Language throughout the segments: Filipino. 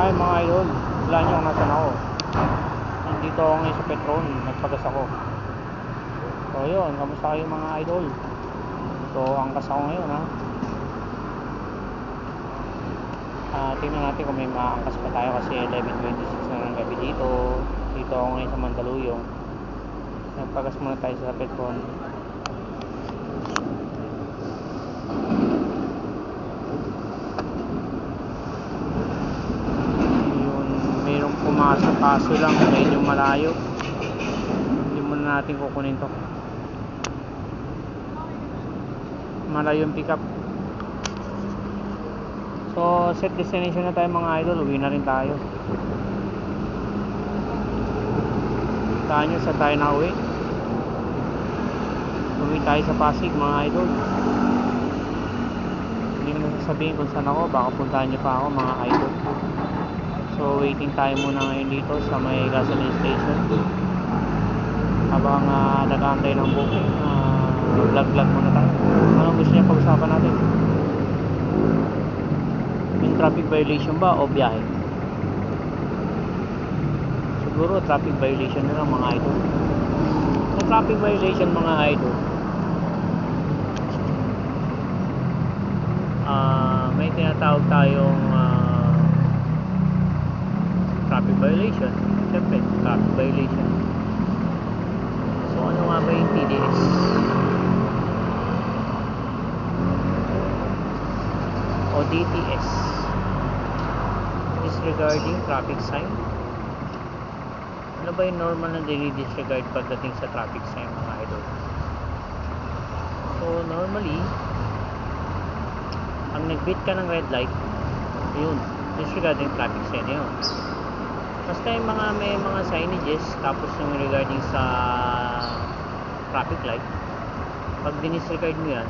Ay mga idol, wala nyo kung nasan ako. Nandito ako ngayon sa Petron, nagpagas ako. So yun, kamusta kayo mga idol? So angkas ako ngayon ha. Tingnan natin kung may maangkas pa tayo kasi 11:26 na ng gabi dito. Dito ako ngayon sa Mandaluyong. Nagpagas muna tayo sa Petron. Pumasok kaso lang medyo malayo, hindi muna natin kukunin to, malayo yung pickup. So set destination na tayo mga idol, uwi na rin tayo. Saan nyo sa tayo na uwi tayo sa Pasig mga idol. Hindi ko na sasabihin kung saan ako, baka puntahan nyo pa ako mga idol. So waiting tayo muna ngayon dito sa may gasoline station habang nag-aantay ng booking. Vlog muna tayo. Anong gusto niya pag-usapan natin? Yung traffic violation ba o biyahe? Siguro traffic violation na lang mga idol. Kung traffic violation mga idol, may tinatawag tayong traffic violation. Siyempre, traffic violation. So, ano nga ba yung TDS? O DTS? Disregarding traffic sign. Ano ba yung normal na disregard pagdating sa traffic sign mga idol? So, normally, ang nag-beat ka ng red light, yun, disregarding traffic sign yun. Basta yung may mga signages, tapos yung regarding sa traffic light, pag dinisregard mo yan,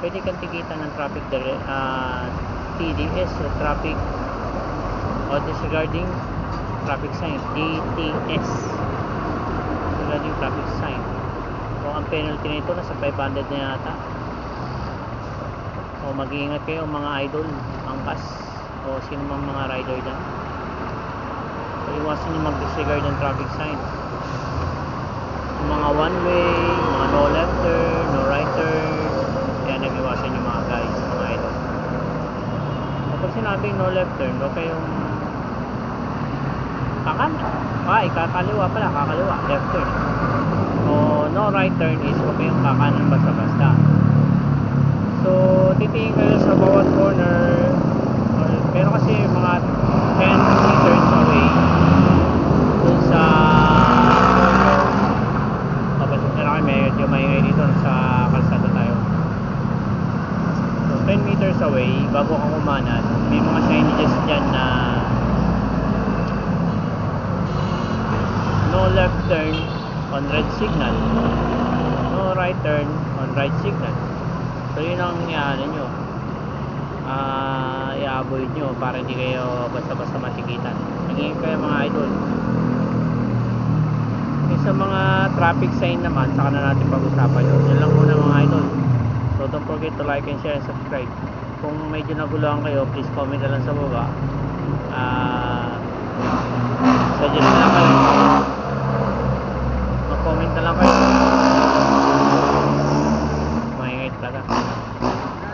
pwede kang tikitan ng traffic TDS o traffic o disregarding traffic sign, DTS, disregarding traffic sign. So ang penalty nito nasa 500 na yata. So mag-iingat kayo mga idol, angkas o sino mang mga rider dyan. Iwasan nyo mag-disregard ng traffic sign. Yung mga one way, mga no left turn, no right turn, kaya nag-iwasan nyo mga guys, mga idol. Kapag sinabing no left turn, huwag kayong kakaliwa pala, kakaliwa, left turn. O no right turn is huwag kayong kakanan basta-basta. So titingin kayo sa bawat corner, pero kasi mga 10 meters away dun sa papasok na lang, medyo maingay dito sa kalsada tayo. So 10 meters away bago kang umanad, may mga signages dyan na no left turn on red signal, no right turn on right signal. So yun ang nyo, i-avoid nyo para hindi kayo basta-basta masigitan. Naging kayo mga idol. Sa mga traffic sign naman, saka na natin pag-usapan yun. Yun lang muna mga idol. So don't forget to like and share and subscribe. Kung medyo naguluhan kayo, please comment na lang sa baba. Suggest na lang kayo, mag-comment na lang kayo. Maingay talaga.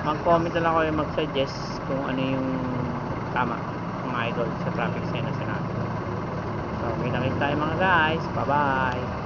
Mag-comment na lang kayo, mag-suggest kung ano yung tama mga idol sa traffic sign na sinabi. So, kita tayo mga guys. Bye bye.